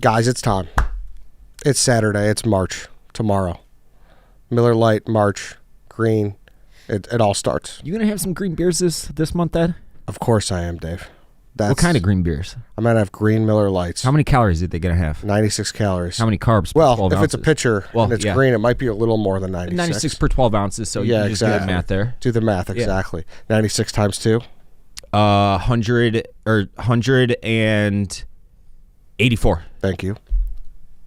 Guys, it's time. It's Saturday. It's March. Tomorrow. Miller Lite, March, green. It all starts. You gonna have some green beers this month, Ed? Of course I am, Dave. What kind of green beers? I'm going to have green Miller Lights. How many calories are they going to have? 96 calories. How many carbs per 12 Well, if ounces? it's a pitcher and it's green, it might be a little more than 96. 96 per 12 ounces, so you can just do the math there. Do the math, exactly. 96 times 2? 100 or 184. Thank you.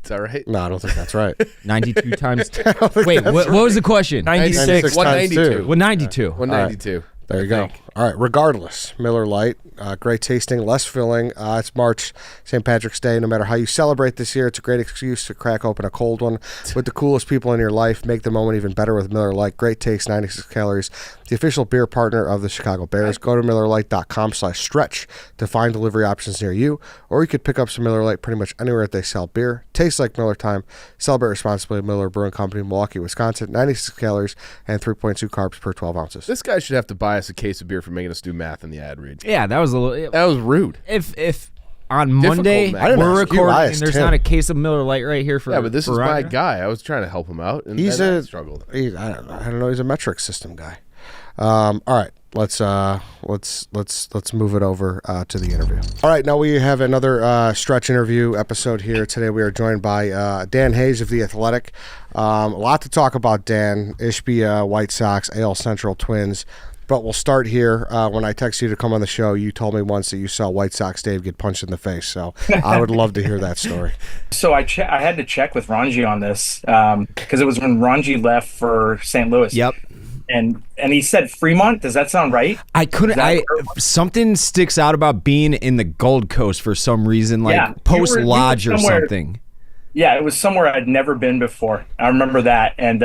Is that right? No, I don't think that's right. 92 times 2. Wait, what was the question? 96 times 2. 192. 192. There you go. All right. Regardless, Miller Lite, great tasting, less filling. It's March, St. Patrick's Day. No matter how you celebrate this year, it's a great excuse to crack open a cold one with the coolest people in your life. Make the moment even better with Miller Lite. Great taste, 96 calories. The official beer partner of the Chicago Bears. Go to MillerLite.com/stretch to find delivery options near you, or you could pick up some Miller Lite pretty much anywhere that they sell beer. Tastes like Miller time. Celebrate responsibly. Miller Brewing Company, Milwaukee, Wisconsin. 96 calories and 3.2 carbs per 12 ounces. This guy should have to buy us a case of beer for making us do math in the ad read. Yeah, that was a little. That was rude. If on Monday math. we're recording and there's not a case of Miller Lite right here for but this is Ryan. my guy. I was trying to help him out, and He's I struggled. I don't know. He's a metric system guy. All right, let's move it over to the interview. All right, now we have another stretch interview episode here. Today we are joined by Dan Hayes of The Athletic. A lot to talk about, Dan. Ishbia, White Sox, AL Central Twins. But we'll start here. When I texted you to come on the show, you told me once that you saw White Sox Dave get punched in the face. So I would love to hear that story. So I had to check with Ranji on this because it was when Ranji left for St. Louis. Yep. And he said Fremont. Does that sound right? I couldn't. Something sticks out about being in the Gold Coast for some reason, like Post Lodge or something. Yeah, it was somewhere I'd never been before. I remember that, and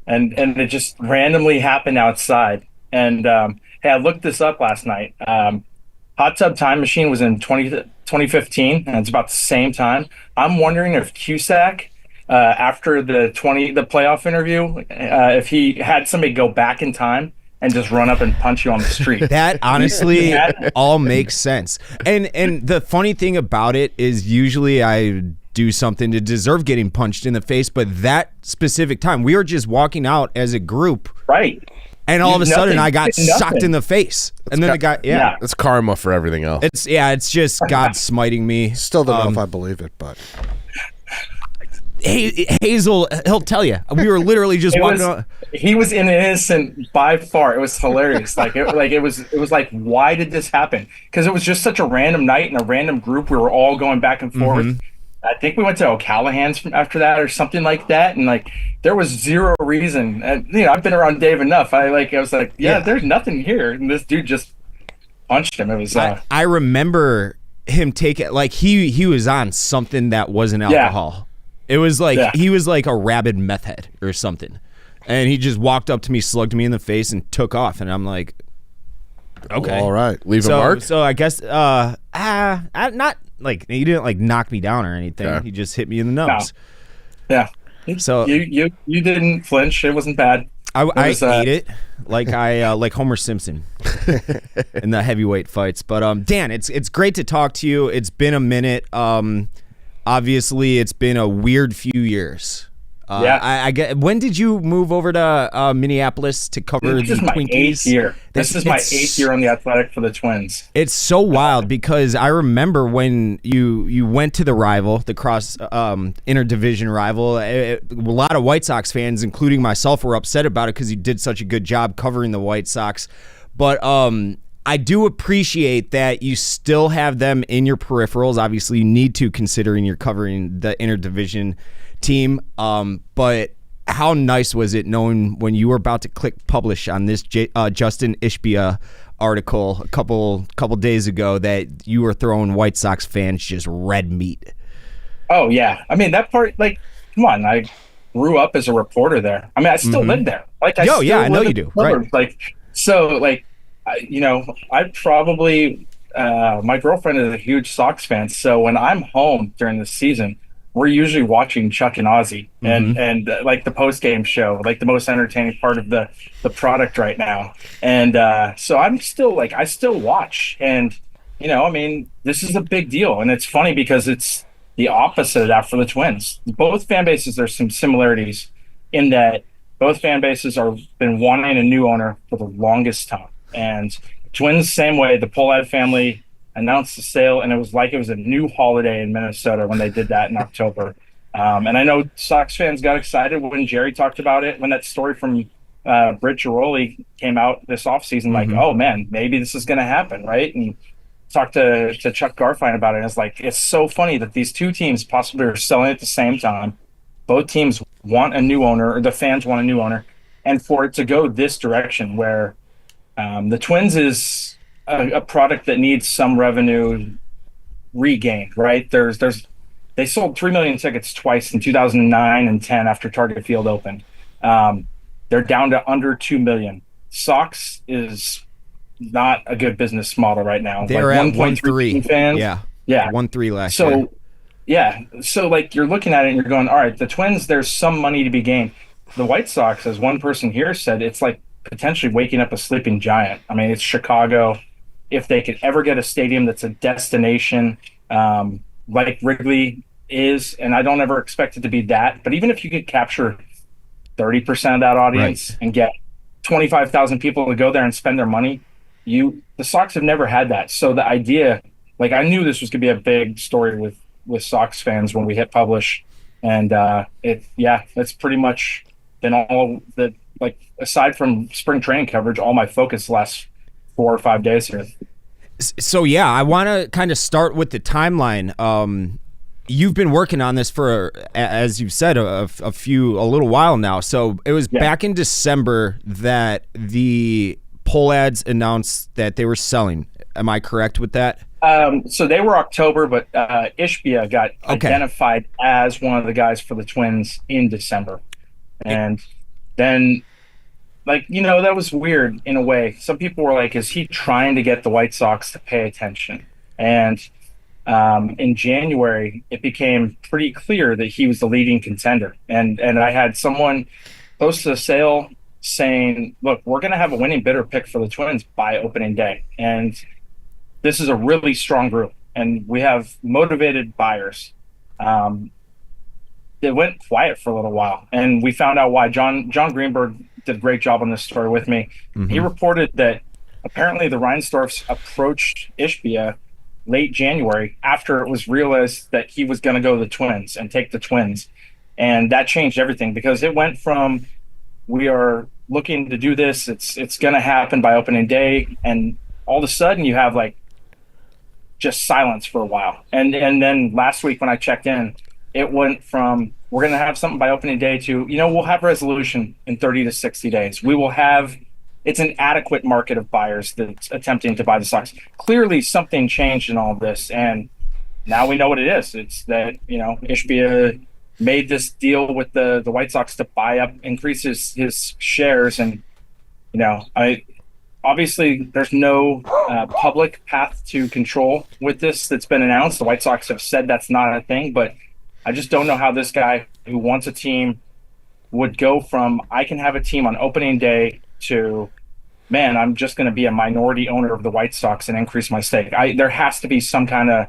it just randomly happened outside. And hey, I looked this up last night. Hot Tub Time Machine was in 2015, and it's about the same time. I'm wondering if Cusack, after the playoff interview, if he had somebody go back in time and just run up and punch you on the street. That honestly all makes sense. And the funny thing about it is usually I do something to deserve getting punched in the face, but that specific time, we were just walking out as a group. Right. And all of a sudden, I got socked in the face. And then the guy, It's karma for everything else. It's just God smiting me. Still don't know if I believe it, but Hazel, he'll tell you. We were literally just walking out. He was innocent by far. It was hilarious. It was like, why did this happen? Because it was just such a random night and a random group. We were all going back and forth. Mm-hmm. I think we went to O'Callahan's after that or something like that, and there was zero reason. And I've been around Dave enough. I was like, there's nothing here, and this dude just punched him. It was. I remember him taking he was on something that wasn't alcohol. It was he was like a rabid meth head or something, and he just walked up to me, slugged me in the face, and took off. And I'm like, okay, all right, leave a mark. So I guess not. He didn't knock me down or anything. Yeah. He just hit me in the nose. No. Yeah. So you didn't flinch. It wasn't bad. I ate it like Homer Simpson in the heavyweight fights. But Dan, it's great to talk to you. It's been a minute. Obviously, it's been a weird few years. I get. When did you move over to Minneapolis to cover the Twinkies? This is my 8th year. This is my 8th year on the Athletic for the Twins. It's so wild because I remember when you went to the rival, the cross interdivision rival. A lot of White Sox fans, including myself, were upset about it because you did such a good job covering the White Sox. But I do appreciate that you still have them in your peripherals. Obviously, you need to, considering you're covering the interdivision team, but how nice was it knowing when you were about to click publish on this Justin Ishbia article a couple days ago that you were throwing White Sox fans just red meat? Oh yeah, I mean that part. Come on, I grew up as a reporter there. I mean, I still live there. I know you do. Right. I probably my girlfriend is a huge Sox fan, so when I'm home during the season, we're usually watching Chuck and Ozzy and the post game show, the most entertaining part of the product right now. And so I'm still I still watch, and this is a big deal. And it's funny because it's the opposite of that for the Twins. Both fan bases, there's some similarities in that both fan bases are been wanting a new owner for the longest time. And Twins, same way. The Pohlad family announced the sale, and it was like it was a new holiday in Minnesota when they did that in October. And I know Sox fans got excited when Jerry talked about it, when that story from Britt Giroli came out this offseason, like, oh man, maybe this is going to happen, right? And talked to Chuck Garfien about it, and it's like, it's so funny that these two teams possibly are selling at the same time. Both teams want a new owner, or the fans want a new owner, and for it to go this direction where the Twins is a product that needs some revenue regained, right? They sold 3 million tickets twice in 2009 and 10 after Target Field opened. They're down to under 2 million. Sox is not a good business model right now. They're like at 1.3 fans. Yeah. Yeah. 1.3 last year. So like you're looking at it and you're going, all right, the Twins, there's some money to be gained. The White Sox, as one person here said, it's like potentially waking up a sleeping giant. I mean, it's Chicago. If they could ever get a stadium that's a destination, like Wrigley is, and I don't ever expect it to be that, but even if you could capture 30% of that audience and get 25,000 people to go there and spend their money, the Sox have never had that. So the idea, like, I knew this was going to be a big story with Sox fans when we hit publish, and that's pretty much been all that. Like, aside from spring training coverage, all my focus the last 4 or 5 days here. So yeah, I want to kind of start with the timeline. You've been working on this for, as you've said, a little while now. So it was back in December that the Pohlads announced that they were selling. Am I correct with that? So they were October, but Ishbia got identified as one of the guys for the Twins in December. And then, like, that was weird in a way. Some people were like, is he trying to get the White Sox to pay attention? And in January, it became pretty clear that he was the leading contender. And I had someone post a sale saying, look, we're going to have a winning bidder pick for the Twins by opening day. And this is a really strong group, and we have motivated buyers. They went quiet for a little while, and we found out why. John Greenberg did a great job on this story with me. He reported that apparently the Reinsdorfs approached Ishbia late January after it was realized that he was going to go to the Twins and take the Twins. And that changed everything, because it went from, we are looking to do this, it's going to happen by opening day, and all of a sudden you have like just silence for a while. And then last week when I checked in, it went from, we're going to have something by opening day to, we'll have resolution in 30 to 60 days. We will have, it's an adequate market of buyers that's attempting to buy the Sox. Clearly something changed in all of this, and now we know what it is. It's that, Ishbia made this deal with the White Sox to buy up, increase his shares. And, obviously there's no public path to control with this that's been announced. The White Sox have said that's not a thing, but I just don't know how this guy who wants a team would go from, I can have a team on opening day, to, man, I'm just going to be a minority owner of the White Sox and increase my stake. There has to be some kind of,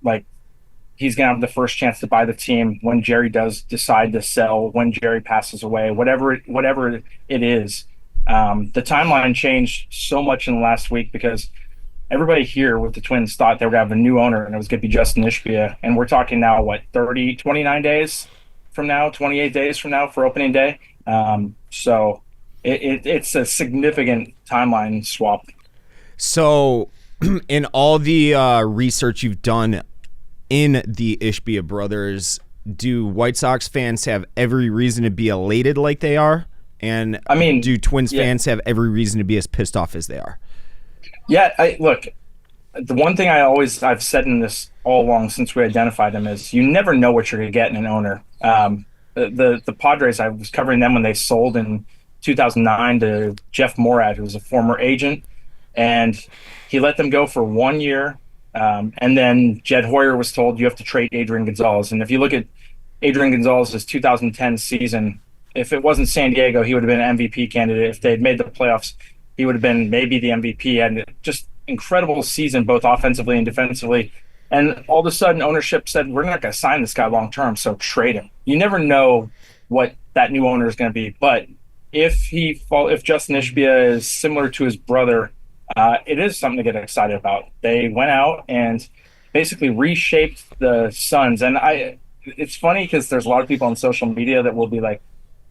like, he's going to have the first chance to buy the team when Jerry does decide to sell, when Jerry passes away, whatever it is. The timeline changed so much in the last week because everybody here with the Twins thought they would have a new owner and it was going to be Justin Ishbia. And we're talking now, 29 days from now, 28 days from now for opening day. So it's a significant timeline swap. So in all the research you've done in the Ishbia brothers, do White Sox fans have every reason to be elated like they are? And do Twins fans have every reason to be as pissed off as they are? Yeah, look, the one thing I've said in this all along since we identified them is you never know what you're going to get in an owner. The Padres, I was covering them when they sold in 2009 to Jeff Morad, who was a former agent, and he let them go for 1 year. And then Jed Hoyer was told, you have to trade Adrian Gonzalez. And if you look at Adrian Gonzalez's 2010 season, if it wasn't San Diego, he would have been an MVP candidate. If they had made the playoffs, he would have been maybe the MVP. And just incredible season, both offensively and defensively. And all of a sudden, ownership said, we're not going to sign this guy long term, so trade him. You never know what that new owner is going to be. But if Justin Ishbia is similar to his brother, it is something to get excited about. They went out and basically reshaped the Suns. And it's funny because there's a lot of people on social media that will be like,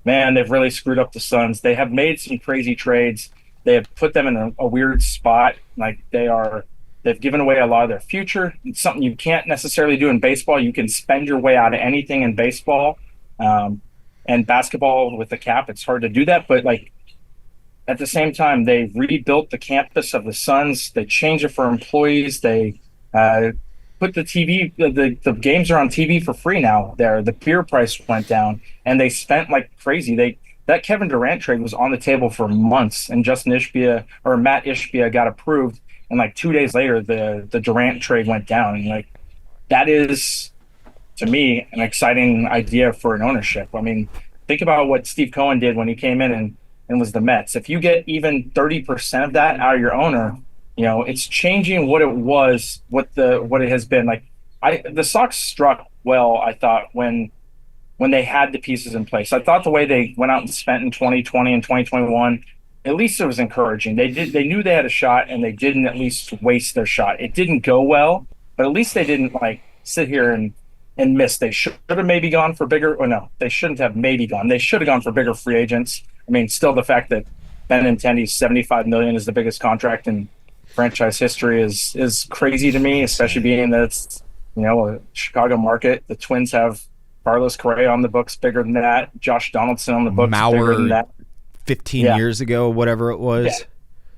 man, they've really screwed up the Suns. They have made some crazy trades. They have put them in a weird spot. Like they've given away a lot of their future. It's something you can't necessarily do in baseball. You can spend your way out of anything in baseball. And basketball with the cap, it's hard to do that. But like at the same time, they rebuilt the campus of the Suns. They changed it for employees. They put the TV, the games are on TV for free now there. The beer price went down and they spent like crazy. That Kevin Durant trade was on the table for months, and Matt Ishbia got approved. And like 2 days later, the Durant trade went down. And like, that is, to me, an exciting idea for an ownership. I mean, think about what Steve Cohen did when he came in and was the Mets. If you get even 30% of that out of your owner, it's changing what it was, what it has been. Like the Sox struck well, I thought, when they had the pieces in place. I thought the way they went out and spent in 2020 and 2021, at least it was encouraging. They knew they had a shot, and they didn't at least waste their shot. It didn't go well, but at least they didn't like sit here and miss. They should have maybe gone for bigger, or no, they shouldn't have maybe gone. They should have gone for bigger free agents. I mean, still the fact that Benintendi's $75 million is the biggest contract in franchise history is crazy to me, especially being that it's, a Chicago market. The Twins have Carlos Correa on the books, bigger than that. Josh Donaldson on the books, bigger than that. 15 years ago, whatever it was.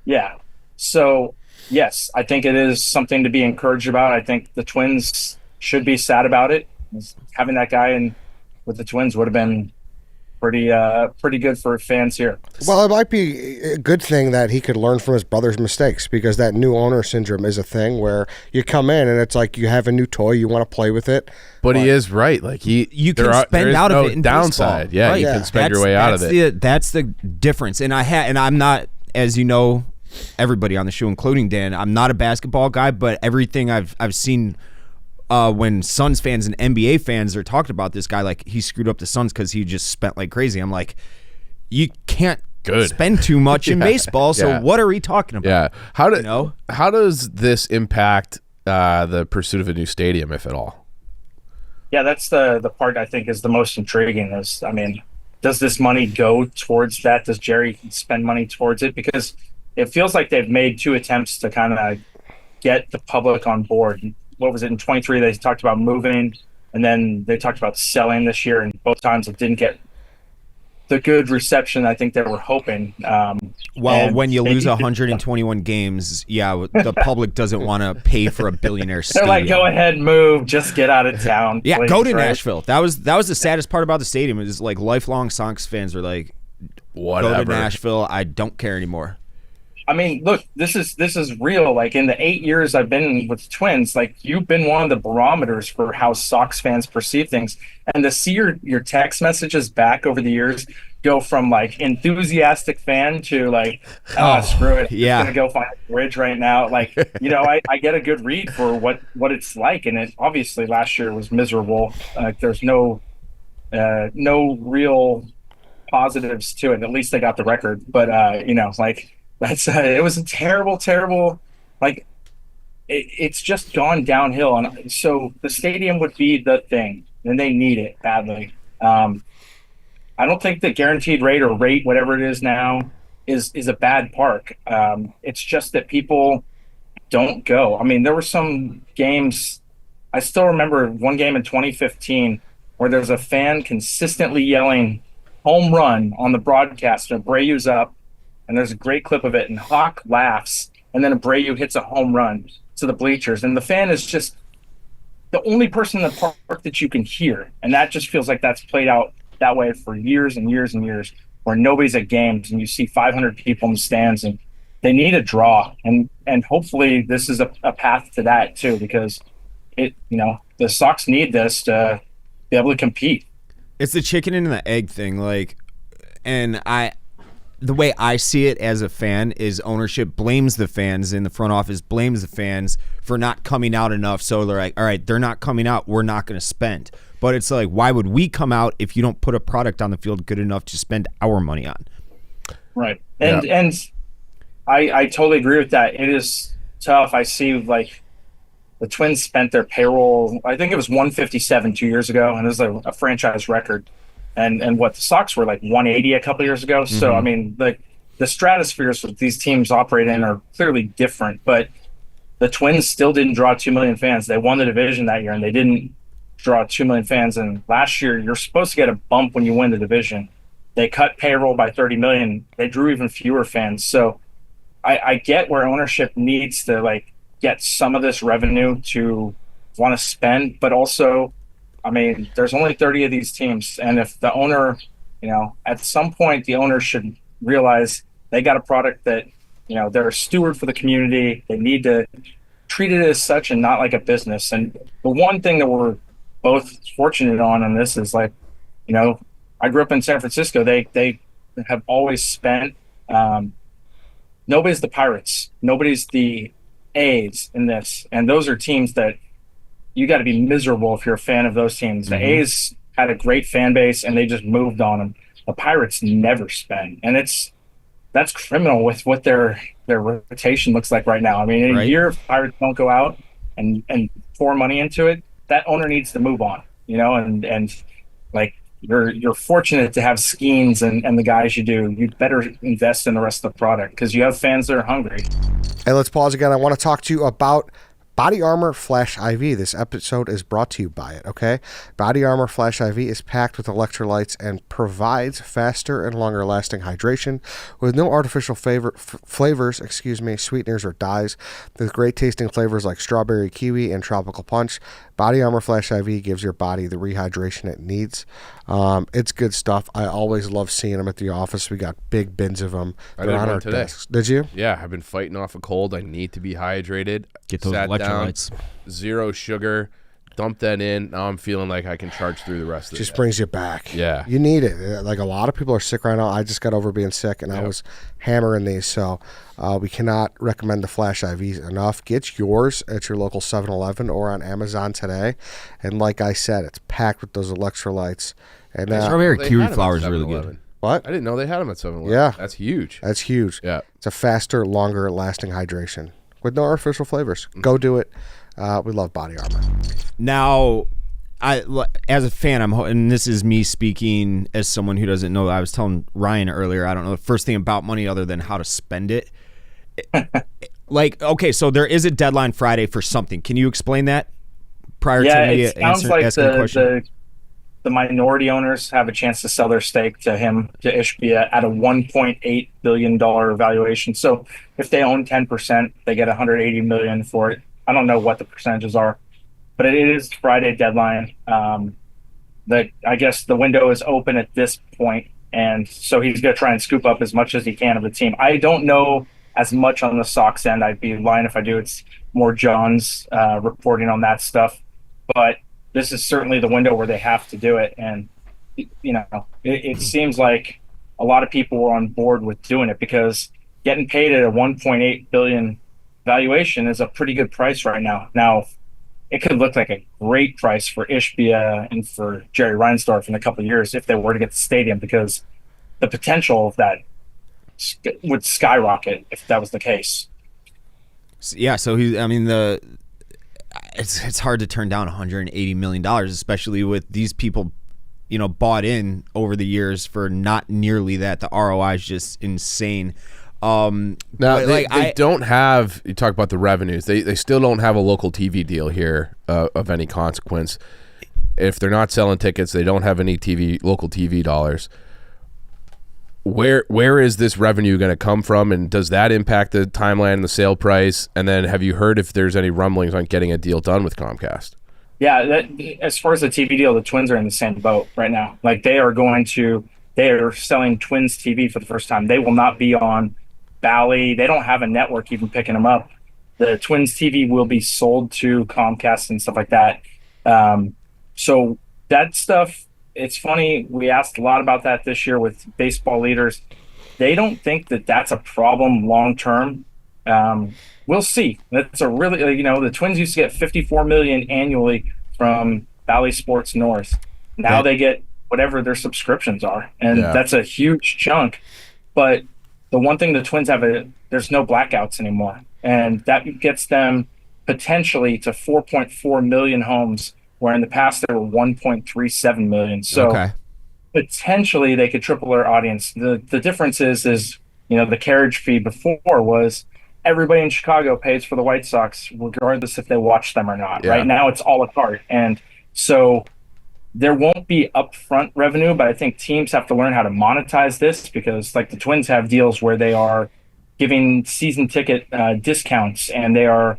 Yeah. So, yes, I think it is something to be encouraged about. I think the Twins should be sad about it. Having that guy with the Twins would have been pretty good for fans here. Well, it might be a good thing that he could learn from his brother's mistakes, because that new owner syndrome is a thing where you come in and it's like you have a new toy, you want to play with it. But he is right. Like you can spend out of it in downside. Baseball. Yeah, right. you can spend your way out of it. That's the difference. And I'm not, as you know, everybody on the show, including Dan, I'm not a basketball guy, but everything I've seen. When Suns fans and NBA fans are talking about this guy, like he screwed up the Suns because he just spent like crazy. I'm like, you can't spend too much in baseball. So what are we talking about? Yeah. How does this impact the pursuit of a new stadium, if at all? Yeah, that's the part I think is the most intriguing. Does this money go towards that? Does Jerry spend money towards it? Because it feels like they've made two attempts to kind of get the public on board. What was it, in 23 they talked about moving, and then they talked about selling this year, and both times it didn't get the good reception I think they were hoping. Well, when you lose 121 games, the public doesn't want to pay for a billionaire stadium. They're like, go ahead, move, just get out of town. Yeah, please, go to right? Nashville. That was the saddest part about the stadium, is like lifelong Sox fans are like, whatever. Go to Nashville, I don't care anymore. I mean, look, this is real. Like, in the 8 years I've been with Twins, like, you've been one of the barometers for how Sox fans perceive things. And to see your text messages back over the years go from like enthusiastic fan to like, screw it, I'm gonna go find a bridge right now. Like, I get a good read for what it's like. And it obviously last year was miserable. There's no real positives to it. At least they got the record. But that's it was a terrible, like, it's just gone downhill. And so the stadium would be the thing, and they need it badly. I don't think the guaranteed rate or rate, whatever it is now, is a bad park. It's just that people don't go. I mean, there were some games, I still remember one game in 2015 where there's a fan consistently yelling home run on the broadcast, and Abreu's up, and there's a great clip of it, and Hawk laughs, and then Abreu hits a home run to the bleachers, and the fan is just the only person in the park that you can hear, and that just feels like that's played out that way for years and years and years, where nobody's at games, and you see 500 people in the stands, and they need a draw, and hopefully this is a path to that too, because the Sox need this to be able to compete. It's the chicken and the egg thing, like, and the way I see it as a fan is ownership blames the fans and the front office blames the fans for not coming out enough. So they're like, all right, they're not coming out, we're not going to spend. But it's like, why would we come out if you don't put a product on the field good enough to spend our money on? Right. And I totally agree with that. It is tough. I see like the Twins spent their payroll, I think it was 157 2 years ago, and it was a franchise record. And what the Sox were like 180 a couple years ago. So, I mean, the stratospheres that these teams operate in are clearly different, but the Twins still didn't draw 2 million fans. They won the division that year, and they didn't draw 2 million fans. And last year, you're supposed to get a bump when you win the division. They cut payroll by 30 million. They drew even fewer fans. So I get where ownership needs to like get some of this revenue to want to spend, but also, I mean, there's only 30 of these teams. And if the owner, at some point the owner should realize they got a product that, they're a steward for the community. They need to treat it as such and not like a business. And the one thing that we're both fortunate on this is like, I grew up in San Francisco. They have always spent, nobody's the Pirates. Nobody's the A's in this. And those are teams that you got to be miserable if you're a fan of those teams. The A's had a great fan base and they just moved on them. The Pirates never spend. And that's criminal with what their rotation looks like right now. I mean, in a year, if Pirates don't go out and pour money into it, that owner needs to move on, and like you're fortunate to have Skeens and the guys you do. You'd better invest in the rest of the product because you have fans that are hungry. Hey, let's pause again. I want to talk to you about Body Armor Flash IV. This episode is brought to you by it, okay? Body Armor Flash IV is packed with electrolytes and provides faster and longer lasting hydration with no artificial flavors, sweeteners or dyes. With great tasting flavors like strawberry kiwi and tropical punch, Body Armor Flash IV gives your body the rehydration it needs. It's good stuff. I always love seeing them at the office. We got big bins of them. They're on our today. Desks. Did you? Yeah, I've been fighting off a cold. I need to be hydrated. Get those electrolytes. Zero sugar. Dump that in. Now I'm feeling like I can charge through the rest of the day. Just brings you back. Yeah. You need it. Like a lot of people are sick right now. I just got over being sick, and I was hammering these. So we cannot recommend the Flash IVs enough. Get yours at your local 7-Eleven or on Amazon today. And like I said, it's packed with those electrolytes. And strawberry kiwi flower is really good. What? I didn't know they had them at 7-Eleven. Yeah. That's huge. That's huge. Yeah. It's a faster, longer lasting hydration with no artificial flavors. Go do it. We love Body Armor. Now, as a fan, and this is me speaking as someone who doesn't know. I was telling Ryan earlier, I don't know the first thing about money other than how to spend it. Like, okay, so there is a deadline Friday for something. Can you explain that prior to me it sounds like asking a question? The minority owners have a chance to sell their stake to Ishbia at a $1.8 billion valuation. So if they own 10%, they get $180 million for it. I don't know what the percentages are, but it is Friday deadline. I guess the window is open at this point, and so he's going to try and scoop up as much as he can of the team. I don't know as much on the Sox end. I'd be lying if I do. It's more John's reporting on that stuff, but this is certainly the window where they have to do it. And, it seems like a lot of people were on board with doing it because getting paid at a $1.8 billion valuation is a pretty good price right now. Now, it could look like a great price for Ishbia and for Jerry Reinsdorf in a couple of years if they were to get the stadium, because the potential of that would skyrocket if that was the case. Yeah, so it's hard to turn down $180 million, especially with these people, bought in over the years for not nearly that. The ROI is just insane. Now they don't have. You talk about the revenues. They still don't have a local TV deal here of any consequence. If they're not selling tickets, they don't have any local TV dollars. Where is this revenue going to come from, and does that impact the timeline and the sale price? And then, have you heard if there's any rumblings on getting a deal done with Comcast? Yeah, as far as the TV deal, the Twins are in the same boat right now. Like they are selling Twins TV for the first time. They will not be on Bally. They don't have a network even picking them up. The Twins TV will be sold to Comcast and stuff like that. So that stuff, it's funny. We asked a lot about that this year with baseball leaders. they don't think that that's a problem long term. We'll see. That's a really, the Twins used to get $54 million annually from Valley Sports North. Now they get whatever their subscriptions are, and that's a huge chunk. But the one thing the Twins have, there's no blackouts anymore, and that gets them potentially to 4.4 million homes, where in the past there were 1.37 million. So potentially they could triple their audience. The difference is the carriage fee before was everybody in Chicago pays for the White Sox, regardless if they watch them or not. Right now it's a la carte, and so there won't be upfront revenue, but I think teams have to learn how to monetize this, because like the Twins have deals where they are giving season ticket discounts, and they are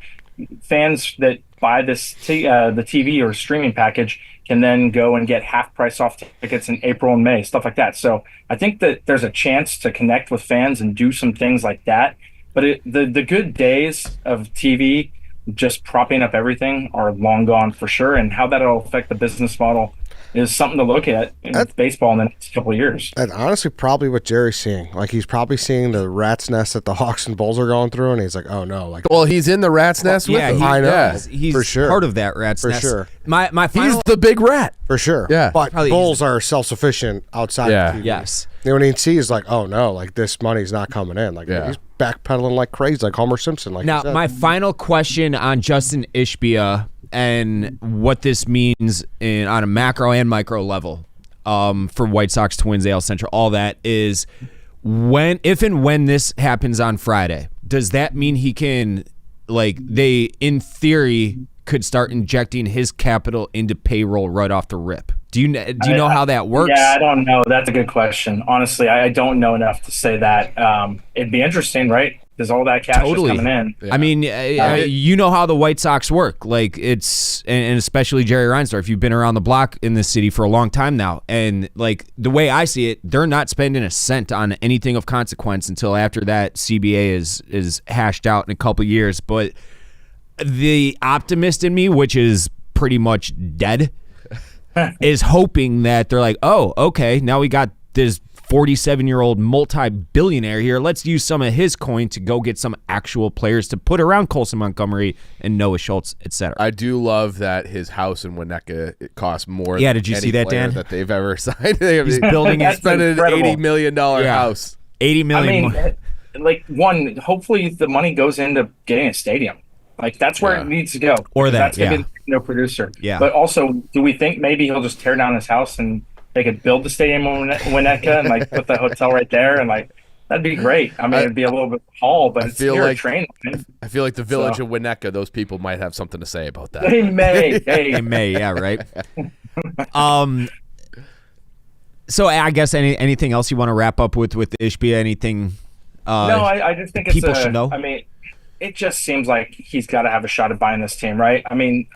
fans that buy this the TV or streaming package can then go and get half price off tickets in April and May, stuff like that. So I think that there's a chance to connect with fans and do some things like that. But the good days of TV just propping up everything are long gone for sure. And how that'll affect the business model is something to look at in baseball in the next couple of years. And honestly, probably what Jerry's seeing. Like, he's probably seeing the rat's nest that the Hawks and Bulls are going through, and he's like, oh no. Like, well, he's in the rat's nest with them. I know. Yeah, he's for sure. part of that rat's nest. For sure. My final, he's the big rat. For sure. Yeah. But Bulls are self-sufficient outside of TV. Yes. And when he sees, like, oh no, like, this money's not coming in. Like, he's backpedaling like crazy, like Homer Simpson. Like, now, my final question on Justin Ishbia and what this means on a macro and micro level for White Sox, Twins, AL Central, all that is, if and when this happens on Friday, does that mean he can, like, they in theory could start injecting his capital into payroll right off the rip? Do you know how that works? Yeah, I don't know. That's a good question. Honestly, I don't know enough to say that. It'd be interesting, right? Because all that cash is coming in. Yeah. I mean, you know how the White Sox work. Like, it's, and especially Jerry Reinsdorf, you've been around the block in this city for a long time now. And, like, the way I see it, they're not spending a cent on anything of consequence until after that CBA is hashed out in a couple of years. But the optimist in me, which is pretty much dead, is hoping that they're like, oh, okay, now we got this 47-year-old multi-billionaire here. Let's use some of his coin to go get some actual players to put around Colson Montgomery and Noah Schultz, etc. I do love that his house in Winnetka, it costs more than did you see that, Dan? That they've ever signed. He's building it. Spent an $80 million house. $80 million. I mean, hopefully the money goes into getting a stadium. Like, that's where it needs to go. Or that, that's going to be no producer. Yeah. But also, do we think maybe he'll just tear down his house and they could build the stadium in Winnetka and, like, put the hotel right there, and, like, that'd be great. I mean, it'd be a little bit tall, but it's near a train line. I feel like the village of Winnetka, those people might have something to say about that. They may. They may, yeah, right? So I guess anything else you want to wrap up with Ishbia? Anything? No, I just think people should know. I mean, it just seems like he's got to have a shot at buying this team, right? I mean,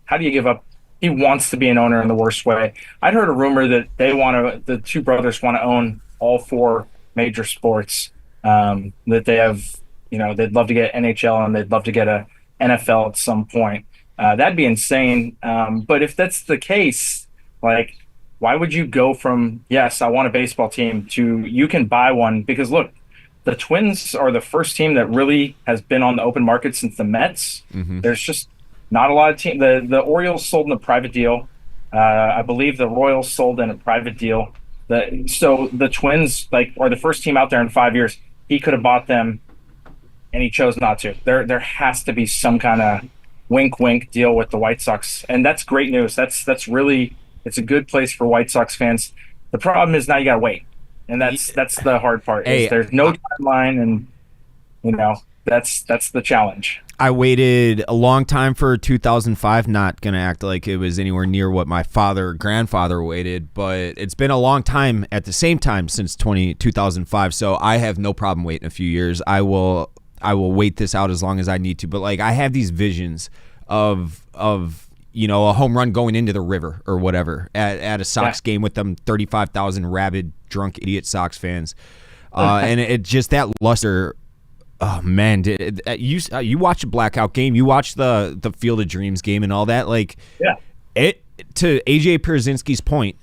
how do you give up? He wants to be an owner in the worst way. I'd heard a rumor that the two brothers want to own all four major sports. That they have, they'd love to get NHL and they'd love to get a NFL at some point. That'd be insane. But if that's the case, like, why would you go from, yes, I want a baseball team, to you can buy one? Because look, the Twins are the first team that really has been on the open market since the Mets. Mm-hmm. There's just not a lot of teams. The Orioles sold in a private deal. I believe the Royals sold in a private deal. So the Twins, like, are the first team out there in 5 years. He could have bought them, and he chose not to. There has to be some kind of wink deal with the White Sox, and that's great news. That's really, it's a good place for White Sox fans. The problem is now you gotta wait. And that's the hard part. There's no timeline, and that's the challenge. I waited a long time for 2005. Not gonna act like it was anywhere near what my father or grandfather waited, but it's been a long time at the same time since 2005. So I have no problem waiting a few years. I will wait this out as long as I need to. But, like, I have these visions of a home run going into the river or whatever at a Sox game with them 35,000 rabid, drunk, idiot Sox fans. And it just, that luster, oh, man. You watch a blackout game. You watch the Field of Dreams game and all that. Like, yeah. It, to A.J. Pierzynski's point,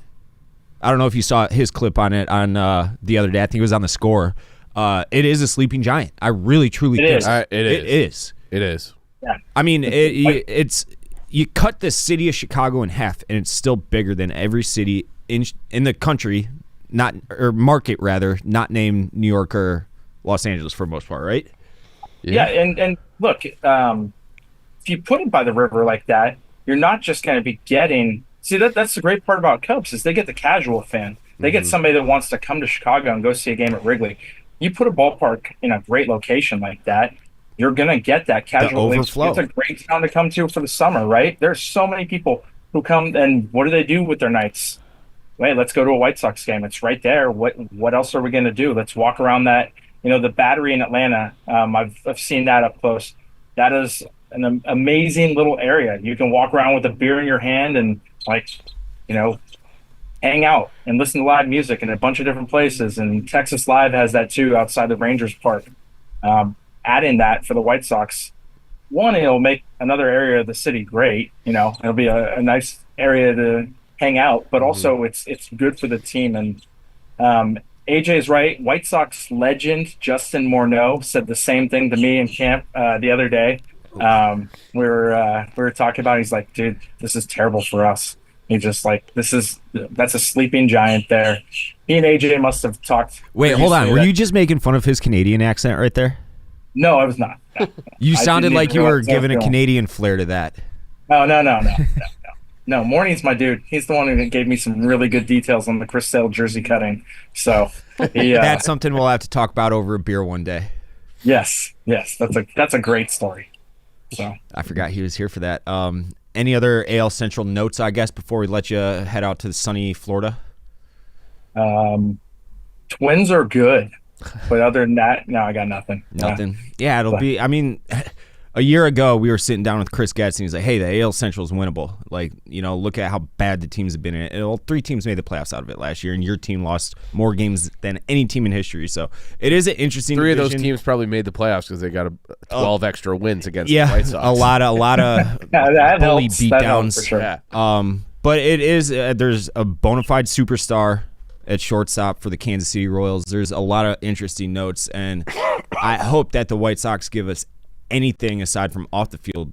I don't know if you saw his clip on it on the other day. I think it was on The Score. It is a sleeping giant. I really, truly think it is. It is. Yeah. I mean, it's you cut the city of Chicago in half, and it's still bigger than every city in the country, market rather, not named New York or Los Angeles for the most part, right? Yeah, and look, if you put it by the river like that, you're not just going to be getting. See, that's the great part about Cubs is they get the casual fan. They get somebody that wants to come to Chicago and go see a game at Wrigley. You put a ballpark in a great location like that, you're going to get that casual overflow. It's a great town to come to for the summer, right? There's so many people who come, and what do they do with their nights? Wait, let's go to a White Sox game. It's right there. What else are we going to do? Let's walk around that. The Battery in Atlanta. I've seen that up close. That is an amazing little area. You can walk around with a beer in your hand and hang out and listen to live music in a bunch of different places. And Texas Live has that too outside the Rangers Park. Add in that for the White Sox. One, it'll make another area of the city great. It'll be a nice area to hang out, but also it's good for the team. And AJ's right. White Sox legend Justin Morneau said the same thing to me in camp the other day. We were talking about it. He's like, dude, this is terrible for us. He's just like, that's a sleeping giant there. He and AJ must have talked. Wait, hold on. Were you just making fun of his Canadian accent right there? No, I was not. No. You sounded like you were giving a Canadian flair to that. Oh, no. No, Morning's my dude. He's the one who gave me some really good details on the Chris Sale jersey cutting. So that's something we'll have to talk about over a beer one day. Yes, that's a great story. So I forgot he was here for that. Any other AL Central notes, I guess, before we let you head out to sunny Florida? Twins are good, but other than that, no, I got nothing. Nothing. Yeah, it'll be. I mean, a year ago we were sitting down with Chris Getz and he's like, "Hey, the AL Central is winnable. Like, look at how bad the teams have been in it. 3 teams made the playoffs out of it last year, and your team lost more games than any team in history. So it is an interesting. 3 division. of those teams probably made the playoffs because they got 12 extra wins against the White Sox. a lot of bully beatdowns. For sure. Yeah. But it is there's a bona fide superstar at shortstop for the Kansas City Royals. There's a lot of interesting notes, and I hope that the White Sox give us anything aside from off the field,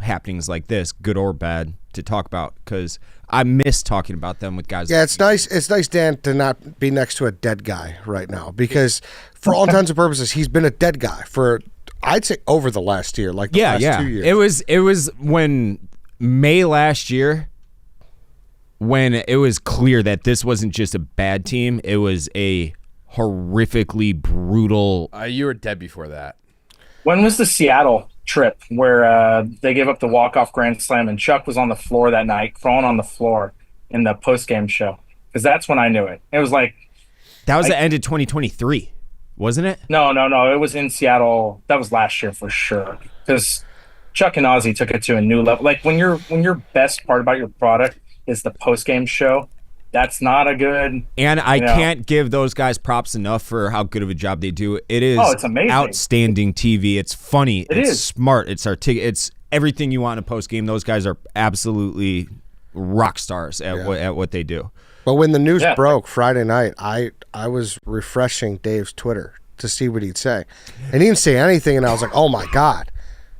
happenings like this, good or bad, to talk about, because I miss talking about them with guys. Yeah, it's nice. It's nice, Dan, to not be next to a dead guy right now, because for all intents and purposes, he's been a dead guy for, I'd say, over the last year, like the last 2 years. It was when May last year, when it was clear that this wasn't just a bad team, it was a horrifically brutal. You were dead before that. When was the Seattle trip where they gave up the walk-off grand slam and Chuck was on the floor that night, crawling on the floor in the post-game show? Because that's when I knew it. It was like... That was the end of 2023, wasn't it? No. It was in Seattle. That was last year for sure. Because Chuck and Ozzy took it to a new level. Like, when your best part about your product is the post-game show, that's not a good... And I can't give those guys props enough for how good of a job they do. It is it's amazing. Outstanding TV. It's funny. It's is. Smart. It's articulate. It's everything you want in a post-game. Those guys are absolutely rock stars at what they do. But when the news broke Friday night, I was refreshing Dave's Twitter to see what he'd say. And he didn't say anything, and I was like, oh, my God.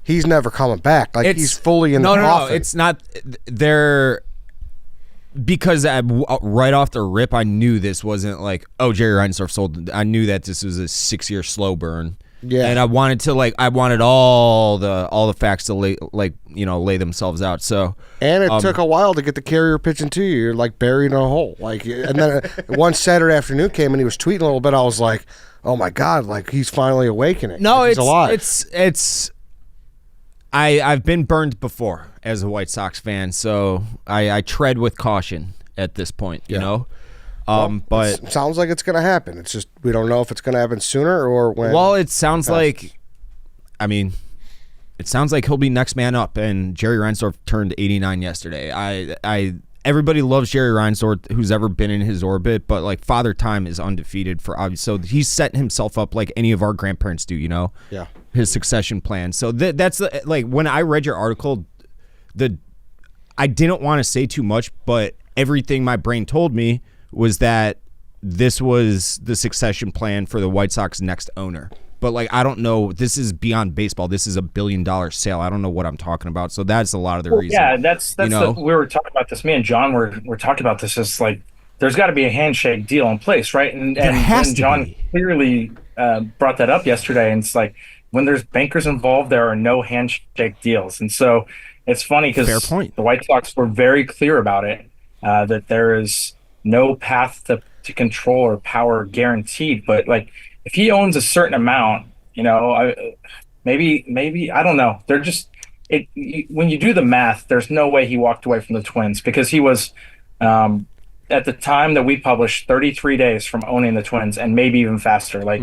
He's never coming back. Like, he's fully in the coffin. No, it's not. They're... Because right off the rip, I knew this wasn't like, oh, Jerry Reinsdorf sold. I knew that this was a 6-year slow burn. Yeah, and I wanted all the facts to lay themselves out. So, and it took a while to get the carrier pitching to you. You're like buried in a hole. Like, and then one Saturday afternoon came and he was tweeting a little bit. I was like, oh my God, like he's finally awakening. No, he's alive. It's. I've been burned before as a White Sox fan, so I tread with caution at this point, you know? But it sounds like it's going to happen. It's just we don't know if it's going to happen sooner or when. Well, it sounds like, it sounds like he'll be next man up, and Jerry Reinsdorf turned 89 yesterday. Everybody loves Jerry Reinsdorf, who's ever been in his orbit, but like Father Time is undefeated for obvious. So he's setting himself up like any of our grandparents do, you know? Yeah. His succession plan. So that's like when I read your article, I didn't want to say too much, but everything my brain told me was that this was the succession plan for the White Sox next owner. But like, I don't know. This is beyond baseball. This is $1 billion sale. I don't know what I'm talking about. So that's a lot of the reason. Yeah, that's we were talking about this. Me and John were talking about this. It's like there's got to be a handshake deal in place, right? And John clearly brought that up yesterday. And it's like when there's bankers involved, there are no handshake deals. And so it's funny because the White Sox were very clear about it, that there is no path to control or power guaranteed. But like, if he owns a certain amount, maybe I don't know. They're just when you do the math, there's no way he walked away from the Twins, because he was at the time that we published 33 days from owning the Twins, and maybe even faster. Like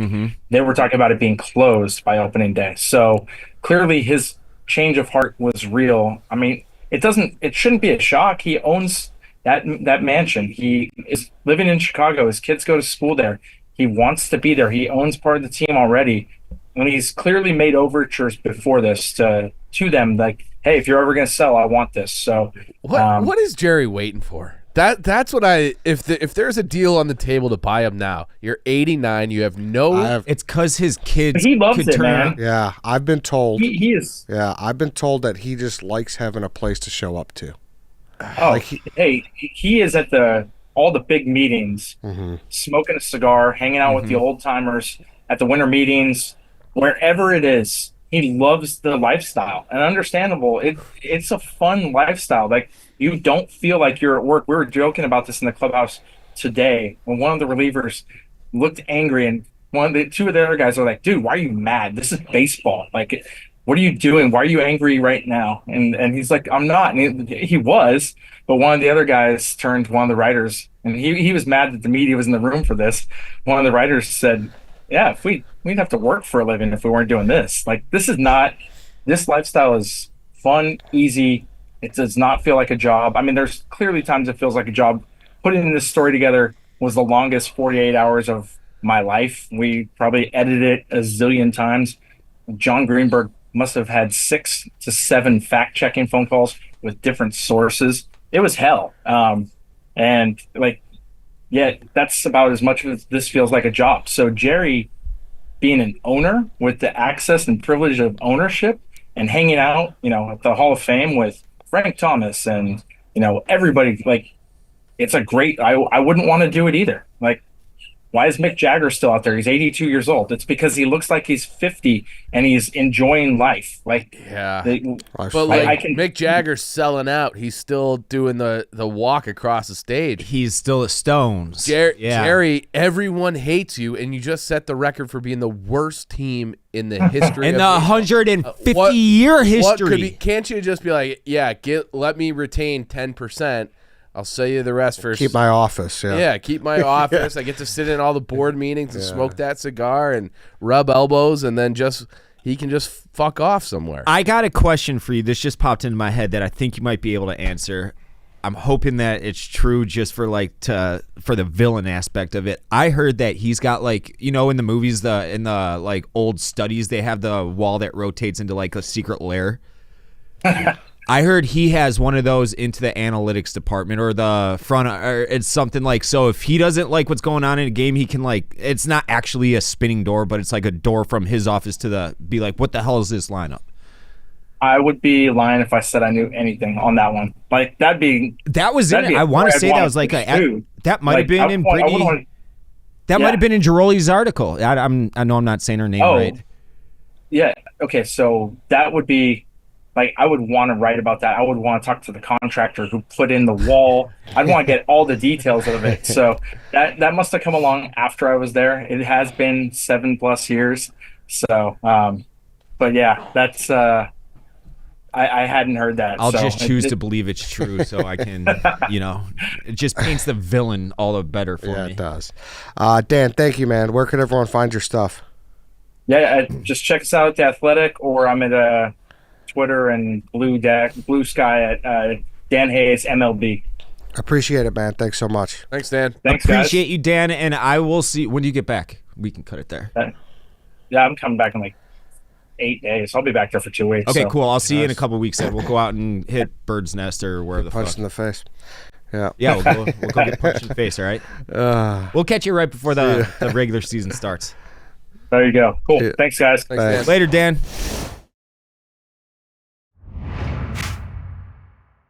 they were talking about it being closed by opening day. So clearly his change of heart was real. I mean, it shouldn't be a shock. He owns that mansion. He is living in Chicago. His kids go to school there. He wants to be there. He owns part of the team already. And he's clearly made overtures before this to them, like, hey, if you're ever going to sell, I want this. So what is Jerry waiting for? That's what if there's a deal on the table to buy him now, you're 89, you have it's because his kids he loves it, man. Yeah, I've been told. He is. Yeah, I've been told that he just likes having a place to show up to. Oh, he is at all the big meetings, smoking a cigar, hanging out with the old timers at the winter meetings, wherever it is. He loves the lifestyle, and understandable. It's a fun lifestyle. Like, you don't feel like you're at work. We were joking about this in the clubhouse today when one of the relievers looked angry, and two of the other guys were like, "Dude, why are you mad? This is baseball. Like, what are you doing? Why are you angry right now?" And he's like, "I'm not." And he was, but one of the other guys turned one of the writers, and he was mad that the media was in the room for this. One of the writers said, "Yeah, we'd have to work for a living if we weren't doing this. Like, this lifestyle is fun, easy. It does not feel like a job." I mean, there's clearly times it feels like a job. Putting this story together was the longest 48 hours of my life. We probably edited it a zillion times. John Greenberg must have had 6 to 7 fact-checking phone calls with different sources. It was hell. And like, yeah, that's about as much as this feels like a job. So Jerry, being an owner with the access and privilege of ownership and hanging out, at the Hall of Fame with Frank Thomas and, everybody, like, it's a great, I wouldn't want to do it either. Like, why is Mick Jagger still out there? He's 82 years old. It's because he looks like he's 50 and he's enjoying life. Like, yeah, but like Mick Jagger's selling out. He's still doing the walk across the stage. He's still at Stones. Jerry, everyone hates you, and you just set the record for being the worst team in the history in of the 150-year history. Can't you just be like, yeah, let me retain 10%. I'll sell you the rest first. Keep my office. Yeah, keep my office. I get to sit in all the board meetings and smoke that cigar and rub elbows, and then he can just fuck off somewhere. I got a question for you. This just popped into my head that I think you might be able to answer. I'm hoping that it's true, just for for the villain aspect of it. I heard that he's got, like, in the movies, in the like old studies, they have the wall that rotates into like a secret lair. I heard he has one of those into the analytics department or the front, or it's something like, so if he doesn't like what's going on in a game, he can, like, it's not actually a spinning door, but it's like a door from his office to be like, what the hell is this lineup? I would be lying if I said I knew anything on that one. Like, that was in it. I want to say that was like that might have been in Brittany. That might have been in Giroli's article. I know I'm not saying her name right. Yeah. Okay. So that would be, like, I would want to write about that. I would want to talk to the contractor who put in the wall. I'd want to get all the details of it. So that must have come along after I was there. It has been 7+ years. So, but yeah, that's, I hadn't heard that. I'll just choose to believe it's true, so I can, it just paints the villain all the better for me. Yeah, it does. Dan, thank you, man. Where can everyone find your stuff? Yeah, just check us out at The Athletic, or I'm at Twitter and Blue Sky at Dan Hayes MLB. Appreciate it, man. Thanks so much. Thanks, Dan. Thanks, Appreciate you, Dan, and I will see when do you get back. We can cut it there. Yeah, I'm coming back in like 8 days. I'll be back there for 2 weeks. Okay, cool. I'll see you in a couple of weeks. Then we'll go out and hit Bird's Nest or wherever the fuck. Punched in the face. Yeah, we'll go get punched in the face, all right? We'll catch you right before the regular season starts. There you go. Cool. Thanks, guys. Thanks, Dan. Later, Dan.